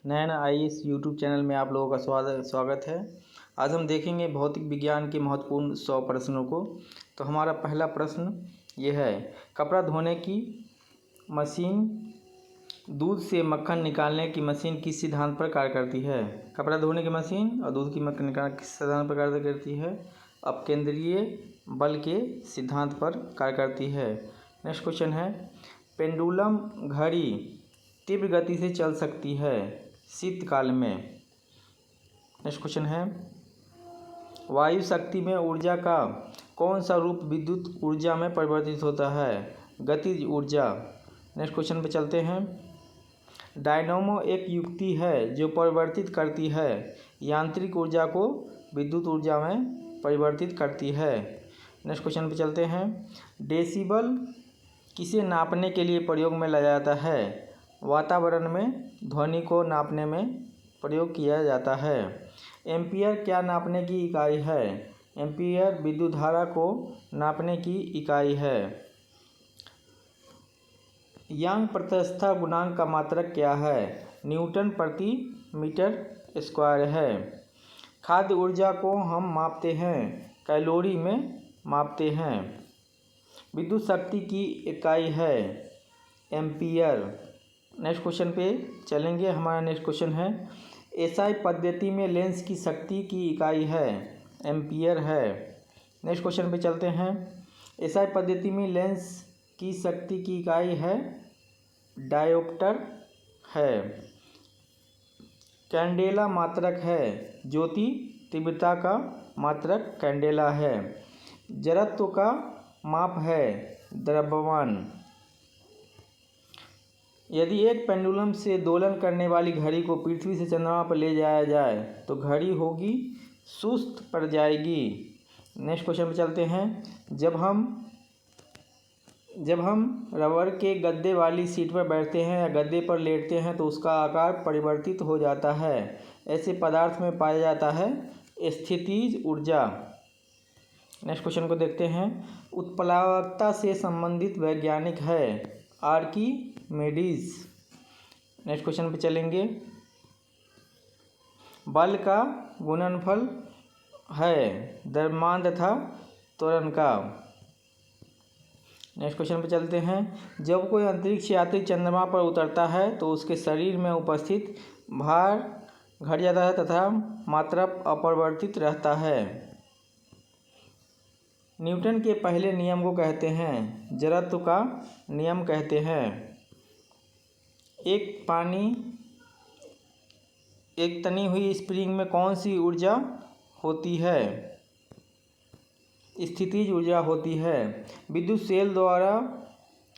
नैन IAS YouTube channel में आप लोगों का स्वागत है। आज हम देखेंगे भौतिक विज्ञान के महत्वपूर्ण 100 प्रश्नों को। तो हमारा पहला प्रश्न ये है, कपड़ा धोने की मशीन दूध से मक्खन निकालने की मशीन किस सिद्धांत पर कार्य करती है? कपड़ा धोने की मशीन और दूध की मक्खन निकालने किस सिद्धांत पर कार्य करती है? अपकेंद्रीय बल के सिद्धांत पर कार्य करती है। नेक्स्ट क्वेश्चन है, पेंडुलम घड़ी तीव्र गति से चल सकती है शीतकाल में। नेक्स्ट क्वेश्चन है, वायु शक्ति में ऊर्जा का कौन सा रूप विद्युत ऊर्जा में परिवर्तित होता है? गतिज ऊर्जा। नेक्स्ट क्वेश्चन पे चलते हैं, डायनामो एक युक्ति है जो परिवर्तित करती है यांत्रिक ऊर्जा को विद्युत ऊर्जा में परिवर्तित करती है। नेक्स्ट क्वेश्चन पे चलते हैं, डेसिबल किसे नापने के लिए प्रयोग में लाया जाता है? वातावरण में ध्वनि को नापने में प्रयोग किया जाता है। एम्पियर क्या नापने की इकाई है? एम्पियर विद्युत धारा को नापने की इकाई है। यंग प्रत्यास्थता गुणांक का मात्रक क्या है? न्यूटन प्रति मीटर स्क्वायर है। खाद्य ऊर्जा को हम मापते हैं कैलोरी में मापते हैं। विद्युत शक्ति की इकाई है एम्पियर। नेक्स्ट क्वेश्चन पे चलेंगे। हमारा नेक्स्ट क्वेश्चन है, एसआई पद्धति में लेंस की शक्ति की इकाई है एम्पियर है। नेक्स्ट क्वेश्चन पे चलते हैं, एसआई पद्धति में लेंस की शक्ति की इकाई है डायोप्टर है। कैंडेला मात्रक है ज्योति तीव्रता का मात्रक कैंडेला है। जड़त्व का माप है द्रव्यमान। यदि एक पेंडुलम से दोलन करने वाली घड़ी को पृथ्वी से चंद्रमा पर ले जाया जाए तो घड़ी होगी सुस्त पड़ जाएगी। नेक्स्ट क्वेश्चन पे चलते हैं, जब हम रबर के गद्दे वाली सीट पर बैठते हैं या गद्दे पर लेटते हैं तो उसका आकार परिवर्तित हो जाता है। ऐसे पदार्थ में पाया जाता है स्थितिज ऊर्जा। नेक्स्ट क्वेश्चन को देखते हैं, उत्प्लावकता से संबंधित वैज्ञानिक है आर्किमेडीज। नेक्स्ट क्वेश्चन पे चलेंगे, बल का गुणनफल है द्रव्यमान तथा त्वरण का। नेक्स्ट क्वेश्चन पे चलते हैं, जब कोई अंतरिक्ष यात्री चंद्रमा पर उतरता है तो उसके शरीर में उपस्थित भार घट जाता है तथा मात्रा अपरिवर्तित रहता है। न्यूटन के पहले नियम को कहते हैं जड़त्व का नियम कहते हैं। एक तनी हुई स्प्रिंग में कौन सी ऊर्जा होती है? स्थितिज ऊर्जा होती है। विद्युत सेल द्वारा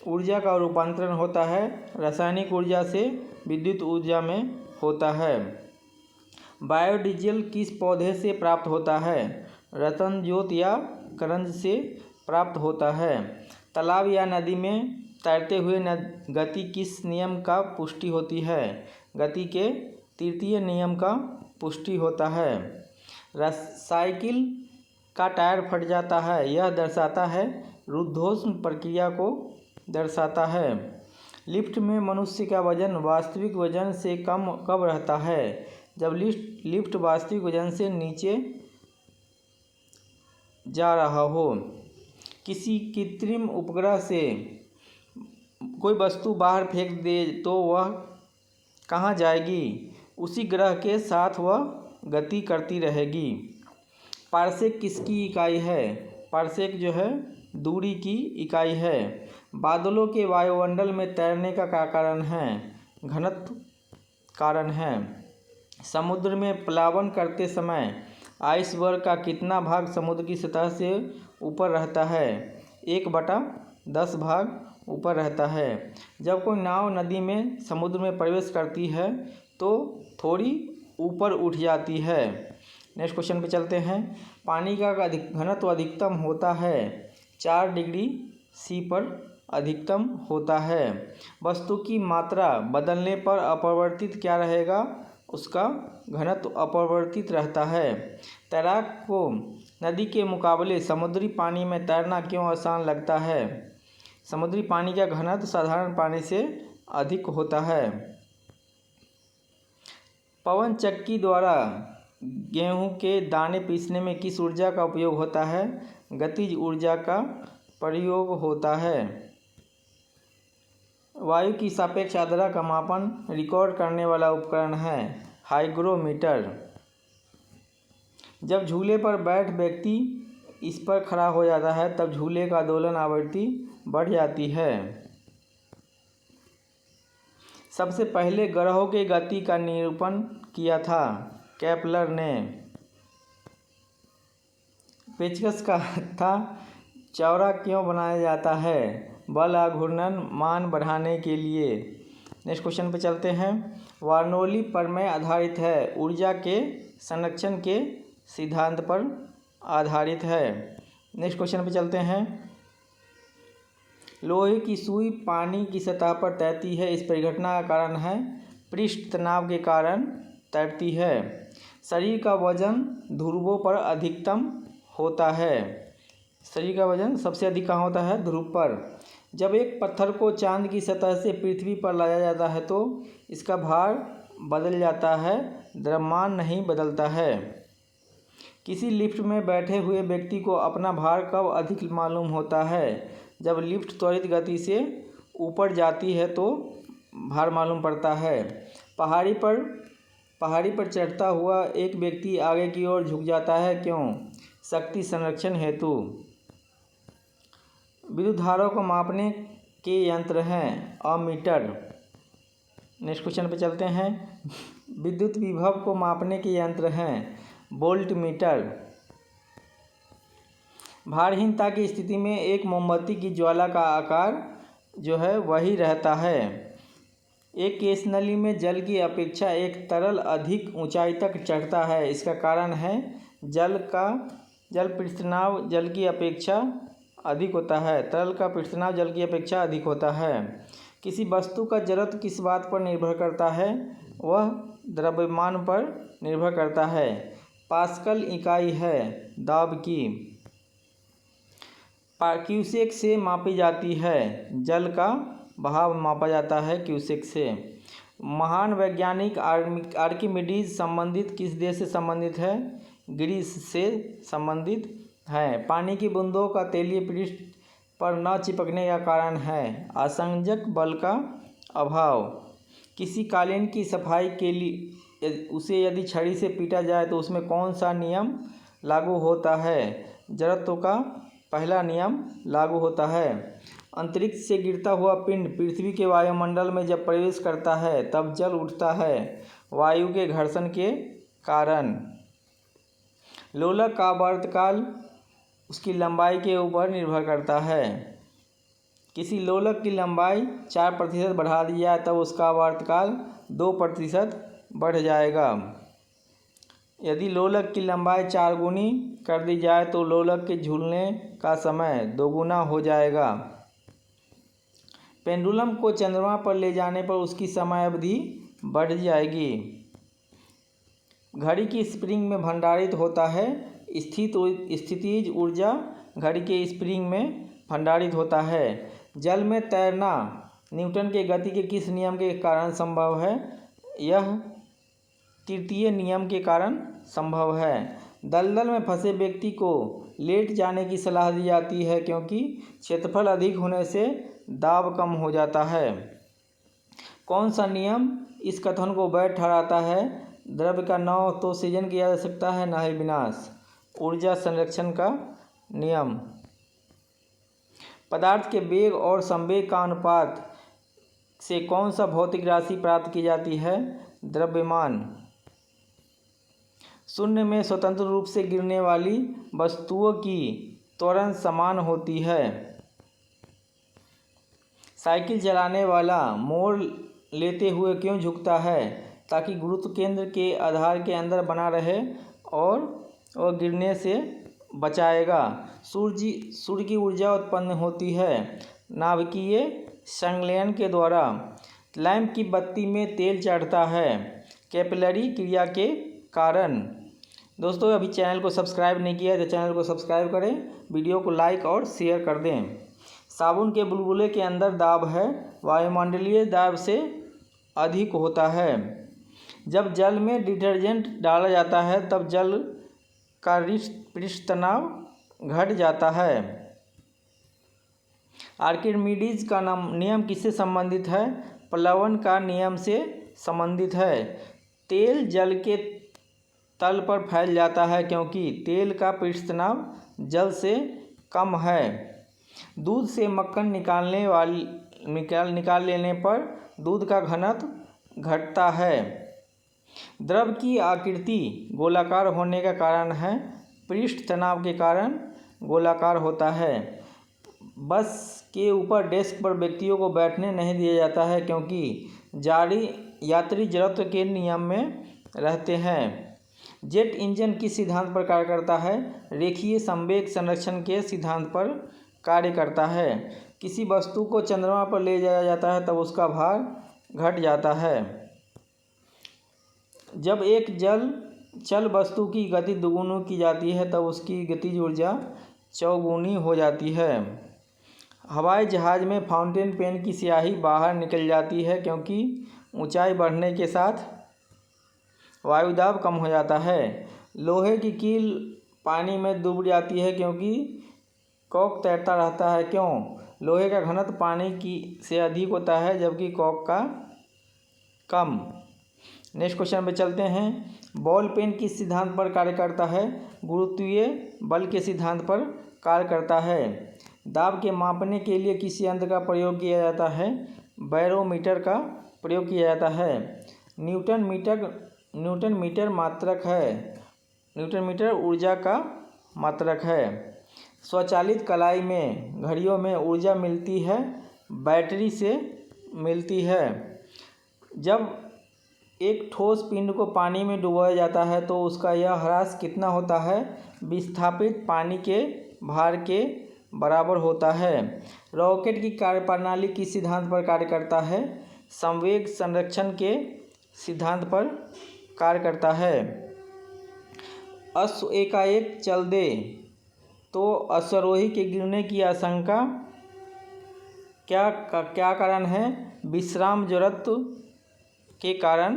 ऊर्जा का रूपांतरण होता है रासायनिक ऊर्जा से विद्युत ऊर्जा में होता है। बायोडीजल किस पौधे से प्राप्त होता है? रतन ज्योत या करंज से प्राप्त होता है। तालाब या नदी में तैरते हुए गति किस नियम का पुष्टि होती है? गति के तृतीय नियम का पुष्टि होता है। साइकिल का टायर फट जाता है, यह दर्शाता है रुद्धोष्म प्रक्रिया को दर्शाता है। लिफ्ट में मनुष्य का वजन वास्तविक वजन से कम कब रहता है? जब लिफ्ट वास्तविक वजन से नीचे जा रहा हो। किसी कृत्रिम उपग्रह से कोई वस्तु बाहर फेंक दे तो वह कहाँ जाएगी? उसी ग्रह के साथ वह गति करती रहेगी। पारसेक किसकी इकाई है? पारसेक जो है दूरी की इकाई है। बादलों के वायुमंडल में तैरने का क्या कारण है? घनत्व कारण है। समुद्र में प्लावन करते समय आइसबर्ग का कितना भाग समुद्र की सतह से ऊपर रहता है? 1/10 भाग ऊपर रहता है। जब कोई नाव नदी में समुद्र में प्रवेश करती है तो थोड़ी ऊपर उठ जाती है। नेक्स्ट क्वेश्चन पे चलते हैं, पानी का घनत्व अधिकतम होता है 4 डिग्री सी पर अधिकतम होता है। वस्तु की मात्रा बदलने पर अपरिवर्तित क्या रहेगा? उसका घनत्व अपरिवर्तित रहता है। तैराक को नदी के मुकाबले समुद्री पानी में तैरना क्यों आसान लगता है? समुद्री पानी का घनत्व साधारण पानी से अधिक होता है। पवन चक्की द्वारा गेहूं के दाने पीसने में किस ऊर्जा का उपयोग होता है? गतिज ऊर्जा का प्रयोग होता है। वायु की सापेक्ष आर्द्रता का मापन रिकॉर्ड करने वाला उपकरण है हाइग्रोमीटर। जब झूले पर बैठ व्यक्ति इस पर खड़ा हो जाता है तब झूले का दोलन आवृत्ति बढ़ जाती है। सबसे पहले ग्रहों की गति का निरूपण किया था केपलर ने। पेचकस का था चौड़ा क्यों बनाया जाता है? बल आघूर्णन मान बढ़ाने के लिए। नेक्स्ट क्वेश्चन पे चलते हैं। बर्नौली प्रमेय आधारित है, ऊर्जा के संरक्षण के सिद्धांत पर आधारित है। नेक्स्ट क्वेश्चन पे चलते हैं। लोहे की सुई पानी की सतह पर तैरती है, इस परिघटना का कारण है पृष्ठ तनाव के कारण तैरती है। शरीर का वजन ध्रुवों पर अधिकतम होता है। शरीर का वजन सबसे अधिक कहाँ होता है? ध्रुव पर। जब एक पत्थर को चांद की सतह से पृथ्वी पर लाया जाता है तो इसका भार बदल जाता है, द्रव्यमान नहीं बदलता है। किसी लिफ्ट में बैठे हुए व्यक्ति को अपना भार कब अधिक मालूम होता है? जब लिफ्ट त्वरित गति से ऊपर जाती है तो भार मालूम पड़ता है। पहाड़ी पर चढ़ता हुआ एक व्यक्ति आगे की ओर झुक जाता है, क्यों? शक्ति संरक्षण हेतु। विद्युत धाराओं को मापने के यंत्र हैं अमीटर। नेक्स्ट क्वेश्चन पे चलते हैं। विद्युत विभव को मापने के यंत्र हैं वोल्ट मीटर। भारहीनता की स्थिति में एक मोमबत्ती की ज्वाला का आकार जो है वही रहता है। एक केश नली में जल की अपेक्षा एक तरल अधिक ऊंचाई तक चढ़ता है, इसका कारण है जल पृष्ठतनाव जल की अपेक्षा अधिक होता है। तरल का पृष्ठतनाव जल की अपेक्षा अधिक होता है। किसी वस्तु का जड़त्व किस बात पर निर्भर करता है? वह द्रव्यमान पर निर्भर करता है। पास्कल इकाई है दाब की। क्यूसेक से मापी जाती है, जल का बहाव मापा जाता है क्यूसेक से। महान वैज्ञानिक आर्किमिडीज संबंधित किस देश से संबंधित है? ग्रीस से संबंधित है। पानी की बूंदों का तेलीय पृष्ठ पर न चिपकने का कारण है असंजक बल का अभाव। किसी कालीन की सफाई के लिए उसे यदि छड़ी से पीटा जाए तो उसमें कौन सा नियम लागू होता है? जड़त्व का पहला नियम लागू होता है। अंतरिक्ष से गिरता हुआ पिंड पृथ्वी के वायुमंडल में जब प्रवेश करता है तब जल उठता है वायु के घर्षण के कारण। लोलक का आवर्तकाल उसकी लंबाई के ऊपर निर्भर करता है। किसी लोलक की लंबाई 4% बढ़ा दी जाए तब उसका आवर्तकाल 2% बढ़ जाएगा। यदि लोलक की लंबाई 4 गुनी कर दी जाए तो लोलक के झूलने का समय 2 गुना हो जाएगा। पेंडुलम को चंद्रमा पर ले जाने पर उसकी समय अवधि बढ़ जाएगी। घड़ी की स्प्रिंग में भंडारित होता है स्थितिज ऊर्जा घड़ी के स्प्रिंग में भंडारित होता है। जल में तैरना न्यूटन के गति के किस नियम के कारण संभव है? यह तृतीय नियम के कारण संभव है। दलदल में फंसे व्यक्ति को लेट जाने की सलाह दी जाती है क्योंकि क्षेत्रफल अधिक होने से दाब कम हो जाता है। कौन सा नियम इस कथन को वैध ठहराता है? द्रव्य का न तो सृजन किया जा सकता है न ही विनाश। ऊर्जा संरक्षण का नियम। पदार्थ के वेग और संवेग का अनुपात से कौन सा भौतिक राशि प्राप्त की जाती है? द्रव्यमान। शून्य में स्वतंत्र रूप से गिरने वाली वस्तुओं की त्वरण समान होती है। साइकिल चलाने वाला मोड़ लेते हुए क्यों झुकता है? ताकि गुरुत्व केंद्र के आधार के अंदर बना रहे और वह गिरने से बचाएगा। सूर्य की ऊर्जा उत्पन्न होती है नाभिकीय संलयन के द्वारा। लैंप की बत्ती में तेल चढ़ता है कैपिलरी क्रिया के कारण। दोस्तों अभी चैनल को सब्सक्राइब नहीं किया है तो चैनल को सब्सक्राइब करें, वीडियो को लाइक और शेयर कर दें। साबुन के बुलबुले के अंदर दाब है वायुमंडलीय दाब से अधिक होता है। जब जल में डिटर्जेंट डाला जाता है तब जल का पृष्ठ तनाव घट जाता है। आर्किमिडीज का नियम किससे संबंधित है? प्लवन का नियम से संबंधित है। तेल जल के तल पर फैल जाता है क्योंकि तेल का पृष्ठ तनाव जल से कम है। दूध से मक्खन निकाल लेने पर दूध का घनत्व घटता है। द्रव की आकृति गोलाकार होने का कारण है, पृष्ठ तनाव के कारण गोलाकार होता है। बस के ऊपर डेस्क पर व्यक्तियों को बैठने नहीं दिया जाता है क्योंकि यात्री जड़त्व के नियम में रहते हैं। जेट इंजन किस सिद्धांत पर कार्य करता है? रेखीय संवेग संरक्षण के सिद्धांत पर कार्य करता है। किसी वस्तु को चंद्रमा पर ले जाया जाता है तब उसका भार घट जाता है। जब एक चल वस्तु की गति दोगुनी की जाती है तब उसकी गतिज ऊर्जा चौगुनी हो जाती है। हवाई जहाज़ में फाउंटेन पेन की स्याही बाहर निकल जाती है क्योंकि ऊंचाई बढ़ने के साथ वायुदाब कम हो जाता है। लोहे की कील पानी में डूब जाती है क्योंकि कॉक तैरता रहता है। क्यों? लोहे का घनत्व पानी की से अधिक होता है जबकि कॉक का कम। नेक्स्ट क्वेश्चन पे चलते हैं। बॉल पेन किस सिद्धांत पर कार्य करता है? गुरुत्वीय बल के सिद्धांत पर कार्य करता है। दाब के मापने के लिए किस यंत्र का प्रयोग किया जाता है? बैरोमीटर का प्रयोग किया जाता है। न्यूटन मीटर मात्रक है। न्यूटन मीटर ऊर्जा का मात्रक है। स्वचालित कलाई में घड़ियों में ऊर्जा मिलती है, बैटरी से मिलती है। जब एक ठोस पिंड को पानी में डुबोया जाता है तो उसका यह ह्रास कितना होता है? विस्थापित पानी के भार के बराबर होता है। रॉकेट की कार्यप्रणाली किस सिद्धांत पर कार्य करता है? संवेग संरक्षण के सिद्धांत पर कार्य करता है। अश्व एकाएक चल दे तो अश्वारोही के गिरने की आशंका क्या कारण है? विश्राम जड़त्व के कारण।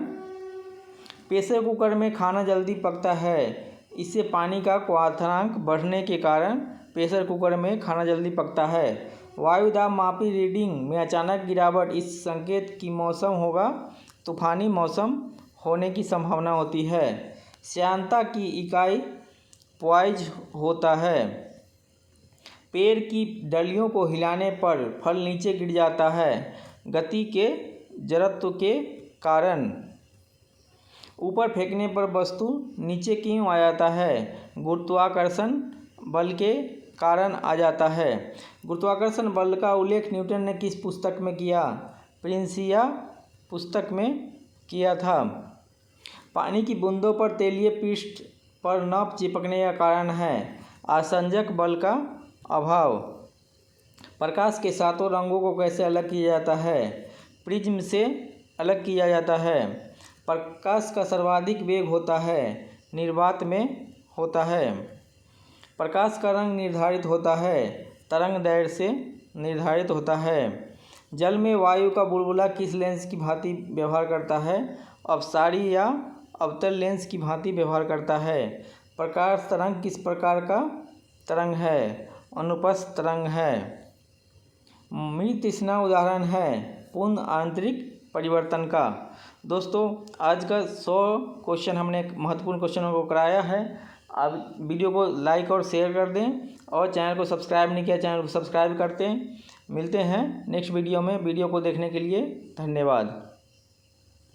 प्रेशर कुकर में खाना जल्दी पकता है, इससे पानी का क्वथनांक बढ़ने के कारण प्रेशर कुकर में खाना जल्दी पकता है। वायुदाब मापी रीडिंग में अचानक गिरावट इस संकेत की मौसम होगा, तूफानी मौसम होने की संभावना होती है। श्यानता की इकाई पॉइज होता है। पेड़ की डलियों को हिलाने पर फल नीचे गिर जाता है, गति के जड़त्व के कारण। ऊपर फेंकने पर वस्तु नीचे क्यों आ जाता है? गुरुत्वाकर्षण बल के कारण आ जाता है। गुरुत्वाकर्षण बल का उल्लेख न्यूटन ने किस पुस्तक में किया? प्रिंसिया पुस्तक में किया था। पानी की बूंदों पर तैलीय पृष्ठ पर न चिपकने का कारण है आसंजक बल का अभाव। प्रकाश के सातों रंगों को कैसे अलग किया जाता है? प्रिज्म से अलग किया जाता है। प्रकाश का सर्वाधिक वेग होता है निर्वात में होता है। प्रकाश का रंग निर्धारित होता है तरंग दैर्घ्य से निर्धारित होता है। जल में वायु का बुलबुला किस लेंस की भांति व्यवहार करता है? अपसारी या अवतल लेंस की भांति व्यवहार करता है। प्रकाश तरंग किस प्रकार का तरंग है? अनुप्रस्थ तरंग है। मृत तृष्णा उदाहरण है पूर्ण आंतरिक परिवर्तन का। दोस्तों, आज का 100 क्वेश्चन हमने महत्वपूर्ण क्वेश्चनों को कराया है। आप वीडियो को लाइक और शेयर कर दें और चैनल को सब्सक्राइब नहीं किया, चैनल को सब्सक्राइब करते हैं। मिलते हैं नेक्स्ट वीडियो में। वीडियो को देखने के लिए धन्यवाद।